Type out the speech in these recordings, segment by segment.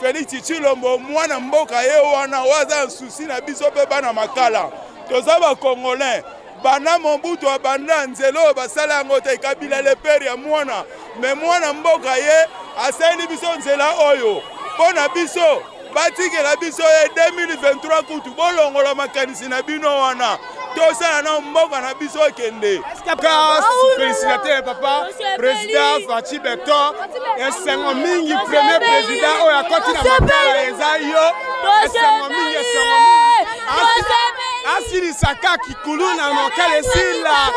Félix Tshilombo mwana mboka ye wana waza souci na biso pe bana makala toza ba congolais bana Mobutu abanda nzelo basala yango te Kabila le père ya mwana me mwana mboka ye asali biso nzela oyo pona biso batikela biso ye 2023 kutu bolongola makanisi na bino wana tosala na mboka na biso kende. Félicitations papa président Fachi Beton esengo mingi premier président oyo akoti na makala eza yo esengo mingi asilisaka kikulu na mokala esila.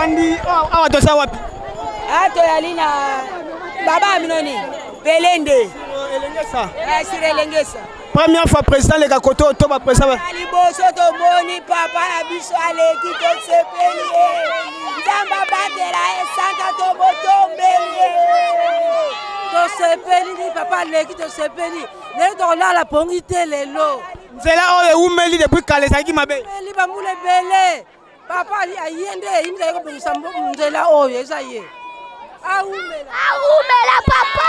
Fandi awa tosa wapi? Ato yalina baba minoni Belende. Elengesa. Sur Elengesa. Première fois président le Kakoto to ba président. Aliboso to moni papa na biso aleki to sepeli. Ndamba batela esanta to botombeli. To sepeli papa aleki to sepeli. Ne to la pongite lelo. Nzela oyo umeli depuis kale saki mabe. Eli bamule bele. Papa ayende imza ko bongisa nzela oyo esaye. Ahumela papa.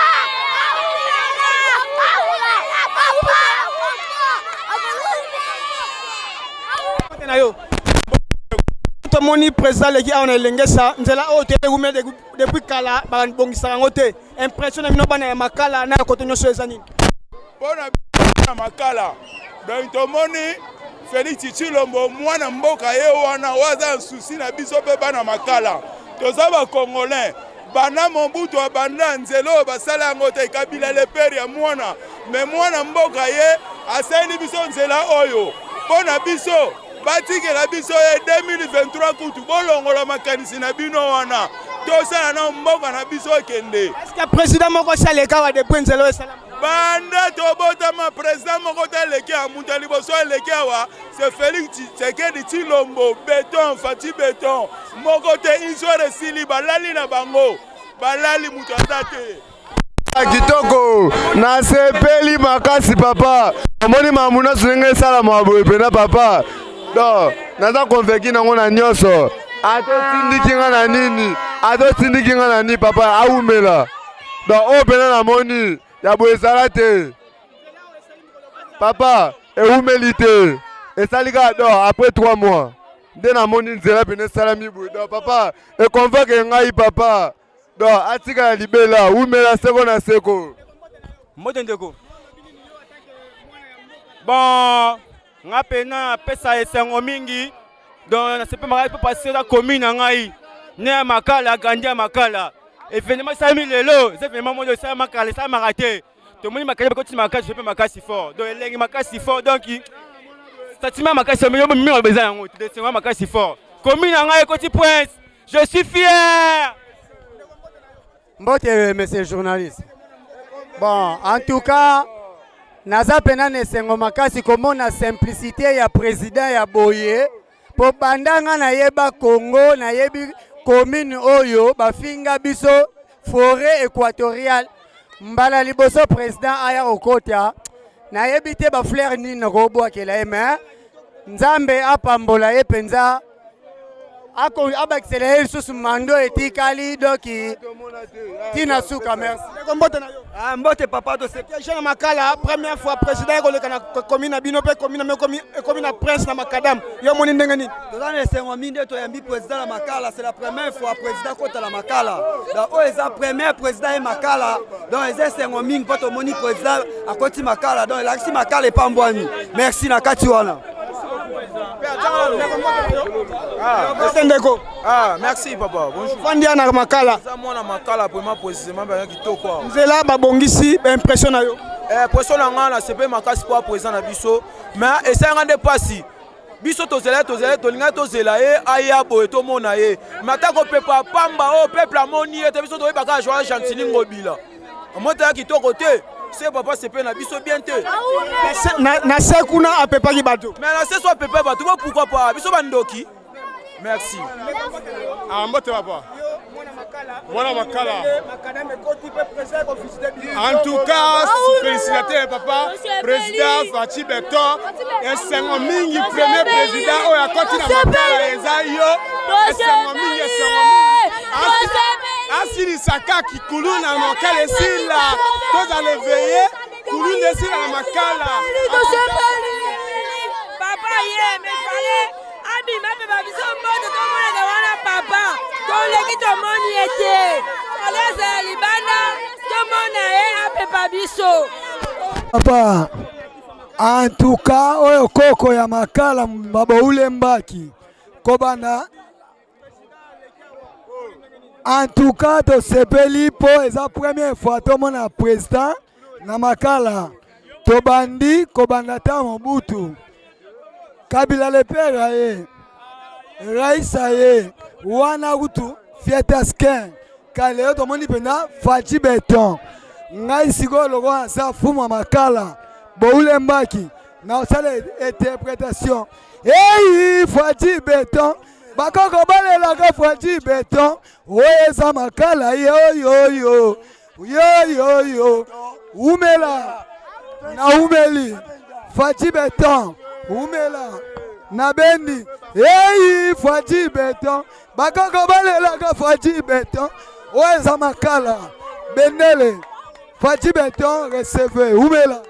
Yo to moni président leki a on elengesa nzela o te ume depuis kala ba bongisa ngote impression na mino bana ya makala na ko to nyoso ezani pona makala donc to moni Félix Tshilombo mwana mboka ye wana waza souci na biso pe bana makala toza ba congolais bana Mobutu abanda nzelo basala ngote Kabila le père ya mwana mais mwana mboka ye asali biso nzela oyo pona biso batikela biso ye 2023 kutu bolongola makanisi na bino wana tosala na mboka na biso ekende. Est-ce que président moko saleka wa depuis nzelo esala banda tobotama président moko taleki ya mutu ya liboso aleki awa c'est Félix Tshisekedi Tshilombo béton fati béton moko te histoire esili balali na bango balali mutu aza te kitoko na sepeli makasi papa amoni mamuna sunenge esala maboye pena papa do naza konveki nango na nyonso atotindiki nga na nini atotindiki nga na nini papa aumela do oyo pena namoni ya boye ezala te papa eumeli te esali kaka do après 3 mois nde namoni nzela pene esalami boye do papa ekonvoke ngai papa do atika ya libela umela seko na seko mbote ndeko bon nga pena pesa esengo mingi donc na sepe makala po passer la commune ngai ne makala gandi makala événement sami lelo c'est vraiment moi de ça makala ça m'a raté to moni makala ko ti makala je peux makasi fort donc elengi makasi fort donc sentiment makasi mais mi on besoin yango de c'est makasi fort commune ngai ko ti prince je suis fier. Mbote monsieur le journaliste. Bon, en tout cas, naza pena nesengo makasi komona simplicité ya président ya boye po bandanga na yeba Congo na yebi commune oyo bafinga biso forêt équatoriale mbala liboso président aya okota na yebi te ba fleur ni na robo akela ema nzambe apambola ye penza ako abaxeler susu mando etikali doki tina suka merci mbote na yo mbote papa to c'est jeune makala première fois président ko leka na commune na bino pe commune na commune na prince na makadam yo moni ndenge nini tozana esengo minde to yambi président na makala c'est la première fois président kota la makala donc o eza premier président et makala donc eza esengo mingi poto moni président akoti makala donc l'axi makala epambwani merci na kati wana. Merci papa. Bonjour. Fandia na makala. Ça moi na makala pour moi précisément bien kitoko. Nzela ba bongisi ba impression na yo. Impression na nga na CP makasi pour président na biso. Mais essayant de passer. Biso tozela tolinga tozela e aya boye to mona ye. Matako pepa pamba o peuple amoni e te biso to baka joie Chantini Ngobila. Mota kitoko te. C'est papa c'est na biso bien te. Na sekuna apepa ki bato. Mais na se soit pepa bato pourquoi pas biso bandoki. Merci. Mbote papa. Mwana makala. En tout cas, félicitations papa, président Fati Beton, et c'est un mingi premier président au yakoti na makala ezayo, et c'est un mingi Asili Saka qui coulou na makala sila, tous allez veiller, coulou ne sila na makala. Papa ye me fallait abi mabe babiso moto to mona na wana papa to leki to moni ete aleza libana to mona e ape babiso papa en tout cas oyo koko ya makala baboule mbaki kobana en tout cas to sepeli po eza première fois to mona président na makala to bandi kobanda ta Mobutu Kabila le père aye, Raïs aye, wana kutu fiesta skin kaleo tomoni pena Faji Beton ngai siko lokola asa fuma makala boule mbaki na osala interprétation hey Faji Beton bakoko balelaka Faji Beton oyo eza makala yoyoyo yoyoyo umela na umeli Faji Beton umela na bendi hey Faji Beton bakoko balelaka Faji Beton oyo eza makala bendele Faji Beton recevez umela